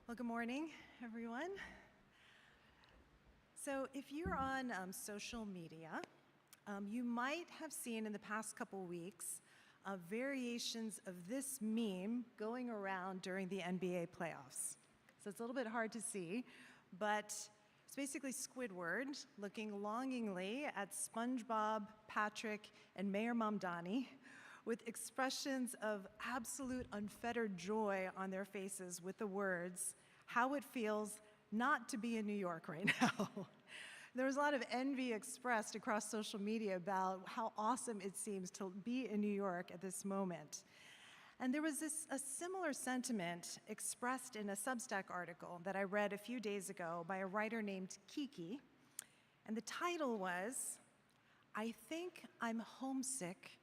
Well, good morning, everyone. So if you're on social media, you might have seen in the past couple weeks variations of this meme going around during the NBA playoffs. So it's a little bit hard to see, but it's basically Squidward looking longingly at SpongeBob, Patrick, and Mayor Mamdani with expressions of absolute unfettered joy on their faces with the words, "How it feels not to be in New York right now." There was a lot of envy expressed across social media about how awesome it seems to be in New York at this moment. And there was a similar sentiment expressed in a Substack article that I read a few days ago by a writer named Kiki. And the title was, "I think I'm homesick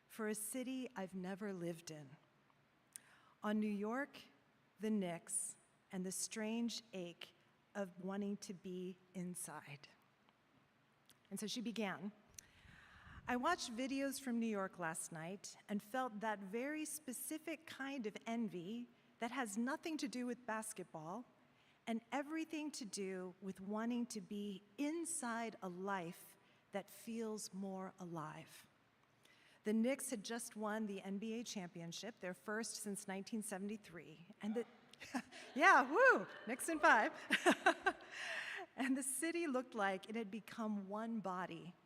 for a city I've never lived in. On New York, the Knicks, and the strange ache of wanting to be inside." And so she began. "I watched videos from New York last night and felt that very specific kind of envy that has nothing to do with basketball and everything to do with wanting to be inside a life that feels more alive. The Knicks had just won the NBA championship, their first since 1973, and yeah, woo, Knicks in 5. And the city looked like it had become one body.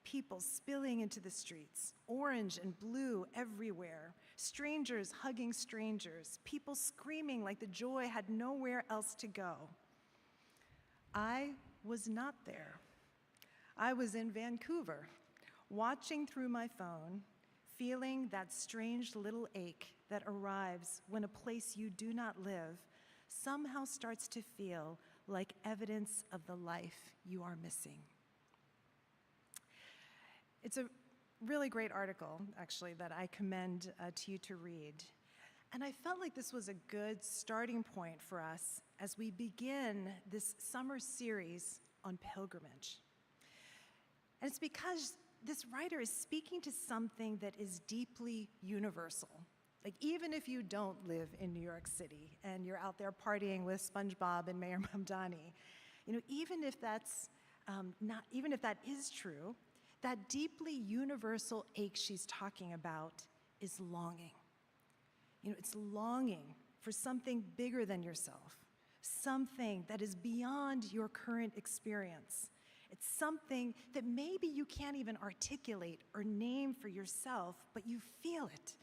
People spilling into the streets, orange and blue everywhere, strangers hugging strangers, people screaming like the joy had nowhere else to go. I was not there. I was in Vancouver, watching through my phone, feeling that strange little ache that arrives when a place you do not live somehow starts to feel like evidence of the life you are missing." It's a really great article, actually, that I commend to you to read. And I felt like this was a good starting point for us as we begin this summer series on pilgrimage. And it's because this writer is speaking to something that is deeply universal. Like, even if you don't live in New York City and you're out there partying with SpongeBob and Mayor Mamdani, even if that is true, that deeply universal ache she's talking about is longing. It's longing for something bigger than yourself, something that is beyond your current experience. It's something that maybe you can't even articulate or name for yourself, but you feel it.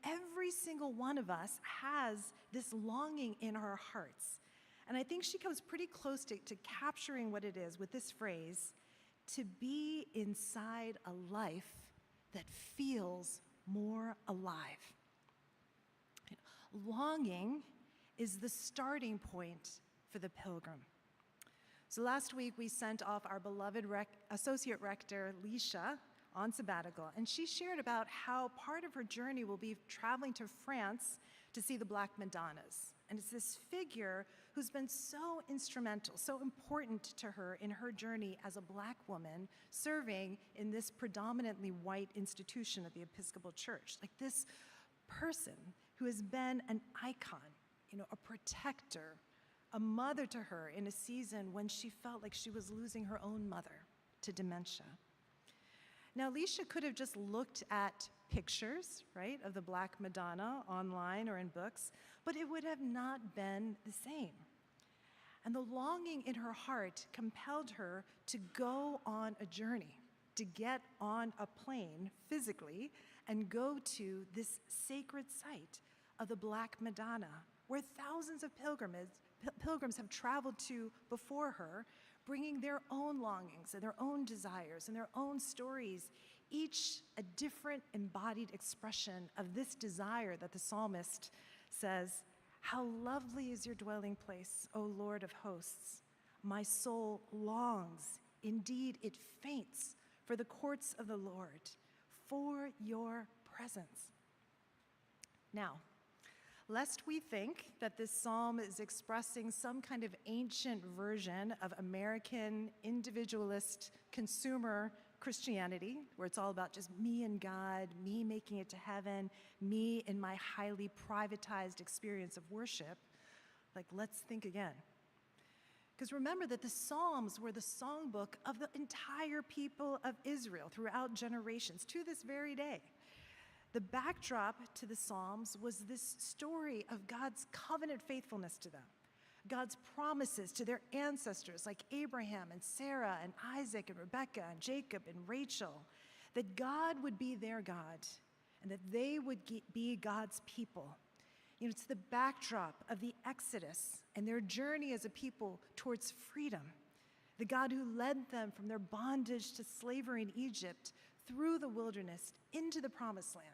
Every single one of us has this longing in our hearts. And I think she comes pretty close to capturing what it is with this phrase, "to be inside a life that feels more alive." Longing is the starting point for the pilgrim. So last week, we sent off our beloved Associate Rector, Leisha, on sabbatical, and she shared about how part of her journey will be traveling to France to see the Black Madonnas. And it's this figure who's been so instrumental, so important to her in her journey as a Black woman serving in this predominantly white institution of the Episcopal Church. Like this person who has been an icon, a protector, a mother to her in a season when she felt like she was losing her own mother to dementia. Now, Leisha could have just looked at pictures, right, of the Black Madonna online or in books, but it would have not been the same. And the longing in her heart compelled her to go on a journey, to get on a plane physically and go to this sacred site of the Black Madonna, where thousands of pilgrims have traveled to before her, bringing their own longings and their own desires and their own stories, each a different embodied expression of this desire that the psalmist says, "How lovely is your dwelling place, O Lord of hosts. My soul longs, indeed it faints, for the courts of the Lord, for your presence." Now, lest we think that this psalm is expressing some kind of ancient version of American individualist consumer Christianity, where it's all about just me and God, me making it to heaven, me in my highly privatized experience of worship, Like, let's think again. Because remember that the Psalms were the songbook of the entire people of Israel throughout generations to this very day. The backdrop to the Psalms was this story of God's covenant faithfulness to them, God's promises to their ancestors like Abraham and Sarah and Isaac and Rebekah and Jacob and Rachel, that God would be their God and that they would be God's people. It's the backdrop of the Exodus and their journey as a people towards freedom. The God who led them from their bondage to slavery in Egypt through the wilderness into the promised land.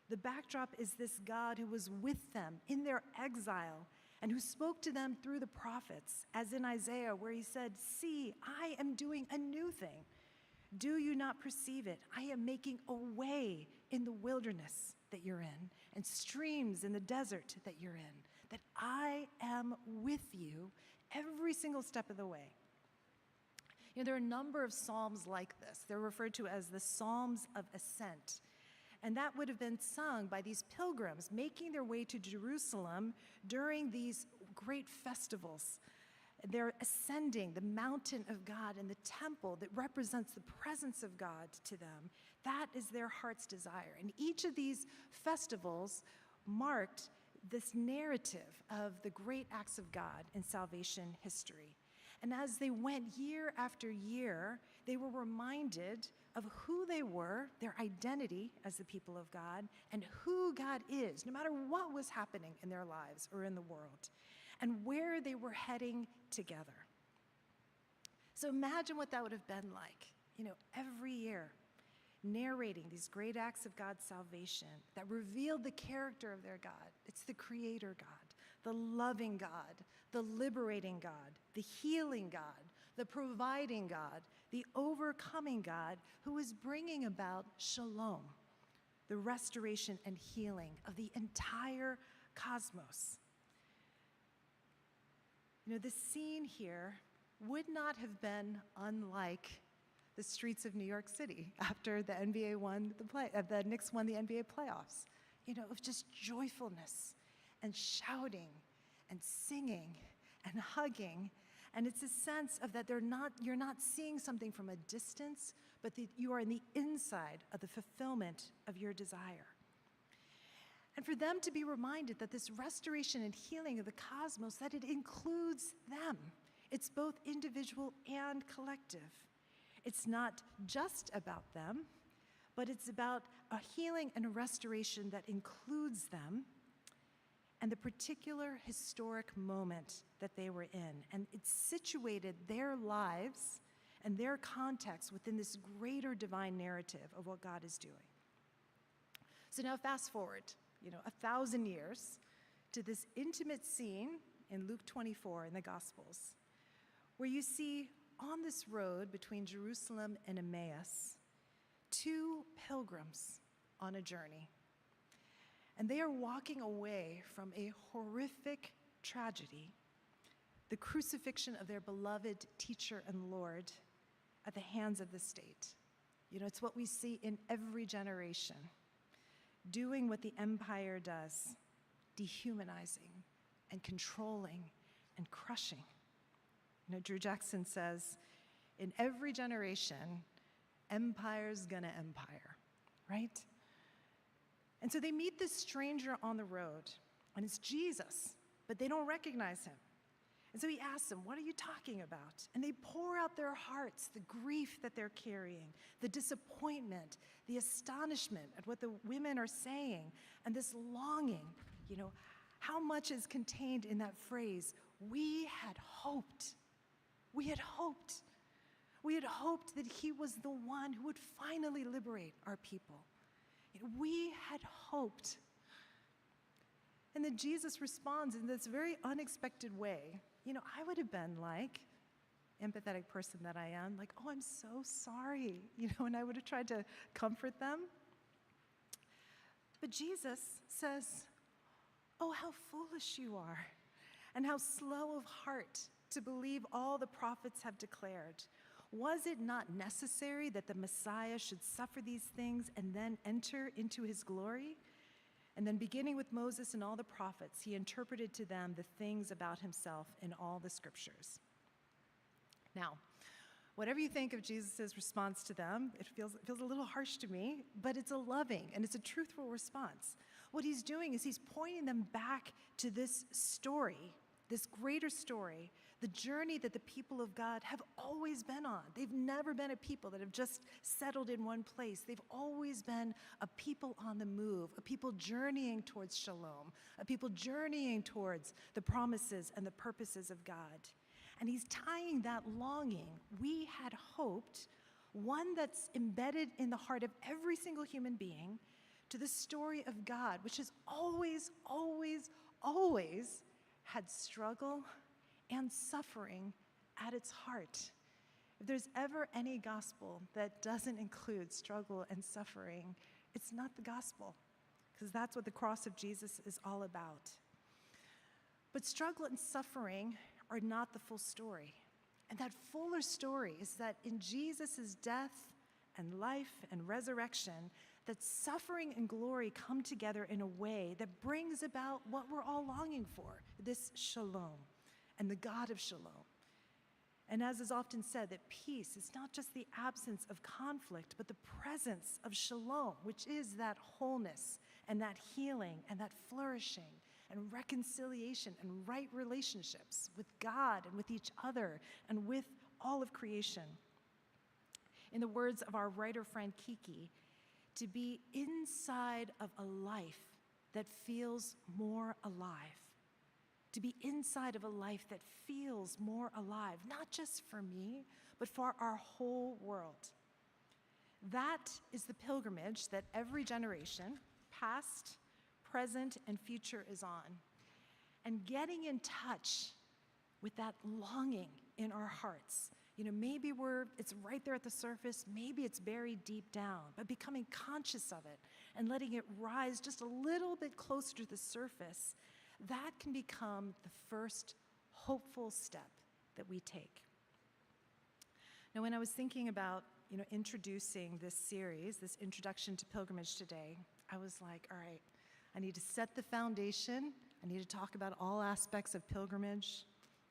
The backdrop is this God who was with them in their exile and who spoke to them through the prophets, as in Isaiah, where he said, "See, I am doing a new thing. Do you not perceive it? I am making a way in the wilderness that you're in, and streams in the desert that you're in, that I am with you every single step of the way." There are a number of psalms like this. They're referred to as the Psalms of Ascent. And that would have been sung by these pilgrims making their way to Jerusalem during these great festivals. They're ascending the mountain of God and the temple that represents the presence of God to them. That is their heart's desire. And each of these festivals marked this narrative of the great acts of God in salvation history. And as they went year after year, they were reminded of who they were, their identity as the people of God, and who God is, no matter what was happening in their lives or in the world, and where they were heading together. So imagine what that would have been like, every year, narrating these great acts of God's salvation that revealed the character of their God. It's the creator God, the loving God, the liberating God, the healing God, the providing God, the overcoming God who is bringing about shalom, the restoration and healing of the entire cosmos. The scene here would not have been unlike the streets of New York City after the NBA won the Knicks won the NBA playoffs. Of just joyfulness and shouting and singing and hugging. And it's a sense of that you're not seeing something from a distance, but that you are in the inside of the fulfillment of your desire. And for them to be reminded that this restoration and healing of the cosmos, that it includes them. It's both individual and collective. It's not just about them, but it's about a healing and a restoration that includes them and the particular historic moment that they were in. And it situated their lives and their context within this greater divine narrative of what God is doing. So now fast forward, 1,000 years to this intimate scene in Luke 24 in the Gospels, where you see on this road between Jerusalem and Emmaus, two pilgrims on a journey. And they are walking away from a horrific tragedy, the crucifixion of their beloved teacher and Lord at the hands of the state. It's what we see in every generation, doing what the empire does, dehumanizing and controlling and crushing. Drew Jackson says, in every generation, empire's gonna empire, right? And so they meet this stranger on the road, and it's Jesus, but they don't recognize him. And so he asks them, "What are you talking about?" And they pour out their hearts, the grief that they're carrying, the disappointment, the astonishment at what the women are saying, and this longing. How much is contained in that phrase, "We had hoped." We had hoped. We had hoped that he was the one who would finally liberate our people. We had hoped. And then Jesus responds in this very unexpected way. I would have been like, empathetic person that I am, like, "Oh, I'm so sorry," and I would have tried to comfort them. But Jesus says, "Oh, how foolish you are, and how slow of heart to believe all the prophets have declared. Was it not necessary that the Messiah should suffer these things and then enter into his glory?" And then beginning with Moses and all the prophets, he interpreted to them the things about himself in all the scriptures. Now, whatever you think of Jesus' response to them, it feels a little harsh to me, but it's a loving and it's a truthful response. What he's doing is he's pointing them back to this story, this greater story, the journey that the people of God have always been on. They've never been a people that have just settled in one place. They've always been a people on the move, a people journeying towards shalom, a people journeying towards the promises and the purposes of God. And he's tying that longing we had hoped, one that's embedded in the heart of every single human being, to the story of God, which has always, always, always had struggle and suffering at its heart. If there's ever any gospel that doesn't include struggle and suffering, it's not the gospel, because that's what the cross of Jesus is all about. But struggle and suffering are not the full story. And that fuller story is that in Jesus' death and life and resurrection, that suffering and glory come together in a way that brings about what we're all longing for, this shalom and the God of shalom. And as is often said, that peace is not just the absence of conflict, but the presence of shalom, which is that wholeness and that healing and that flourishing and reconciliation and right relationships with God and with each other and with all of creation. In the words of our writer friend Kiki, to be inside of a life that feels more alive. To be inside of a life that feels more alive, not just for me, but for our whole world. That is the pilgrimage that every generation, past, present, and future, is on. And getting in touch with that longing in our hearts. Maybe it's right there at the surface, maybe it's buried deep down, but becoming conscious of it and letting it rise just a little bit closer to the surface, that can become the first hopeful step that we take. Now, when I was thinking about, introducing this series, this introduction to pilgrimage today, I was like, all right, I need to set the foundation. I need to talk about all aspects of pilgrimage.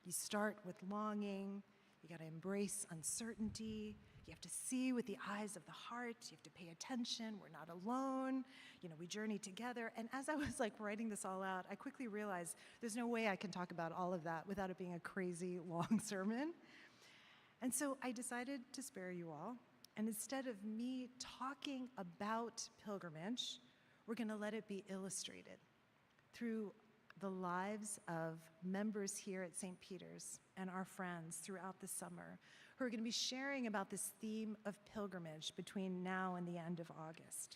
You start with longing. You got to embrace uncertainty. You have to see with the eyes of the heart. You have to pay attention. We're not alone. We journey together. And as I was writing this all out, I quickly realized there's no way I can talk about all of that without it being a crazy long sermon. And so I decided to spare you all. And instead of me talking about pilgrimage, we're going to let it be illustrated through the lives of members here at St. Peter's and our friends throughout the summer who are going to be sharing about this theme of pilgrimage between now and the end of August.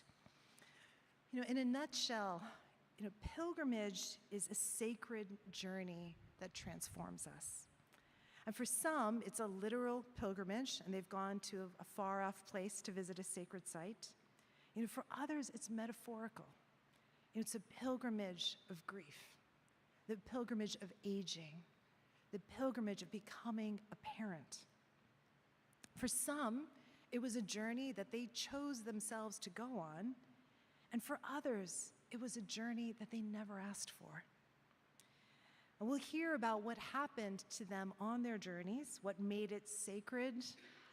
In a nutshell, pilgrimage is a sacred journey that transforms us. And for some, it's a literal pilgrimage, and they've gone to a far-off place to visit a sacred site. For others, it's metaphorical. It's a pilgrimage of grief, the pilgrimage of aging, the pilgrimage of becoming a parent. For some, it was a journey that they chose themselves to go on, and for others, it was a journey that they never asked for. And we'll hear about what happened to them on their journeys, what made it sacred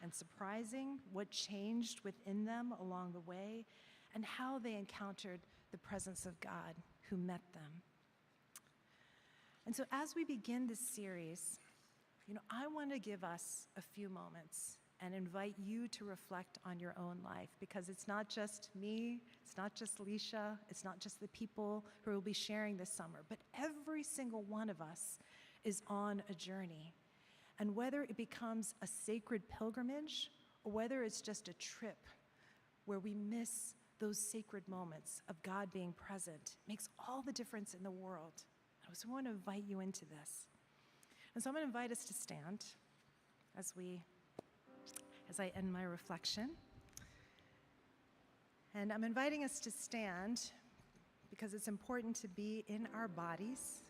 and surprising, what changed within them along the way, and how they encountered the presence of God who met them. And so as we begin this series, I want to give us a few moments and invite you to reflect on your own life, because it's not just me, it's not just Leisha, it's not just the people who will be sharing this summer, but every single one of us is on a journey. And whether it becomes a sacred pilgrimage or whether it's just a trip where we miss those sacred moments of God being present, makes all the difference in the world. So I want to invite you into this. And so I'm going to invite us to stand as I end my reflection. And I'm inviting us to stand because it's important to be in our bodies,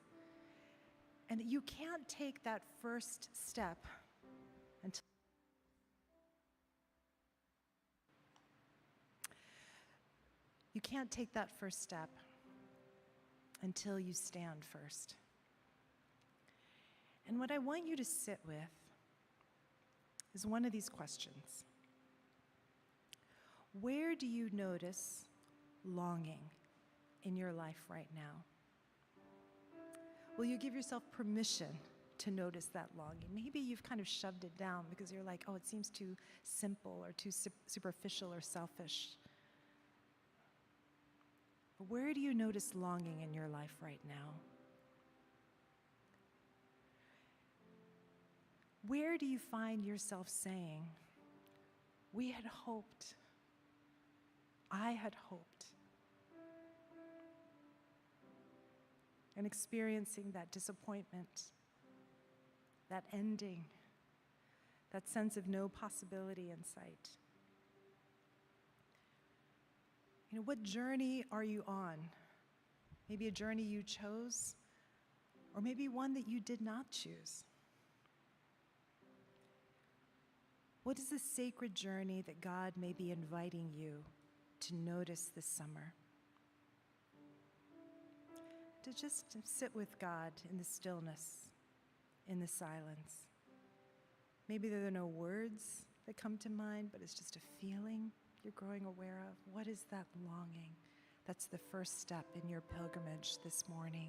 and that you can't take that first step until until you stand first. And what I want you to sit with is one of these questions. Where do you notice longing in your life right now? Will you give yourself permission to notice that longing? Maybe you've kind of shoved it down because you're like, oh, it seems too simple or too superficial or selfish. But where do you notice longing in your life right now? Where do you find yourself saying, we had hoped, I had hoped, and experiencing that disappointment, that ending, that sense of no possibility in sight? What journey are you on? Maybe a journey you chose, or maybe one that you did not choose. What is the sacred journey that God may be inviting you to notice this summer? To just sit with God in the stillness, in the silence. Maybe there are no words that come to mind, but it's just a feeling you're growing aware of. What is that longing? That's the first step in your pilgrimage this morning.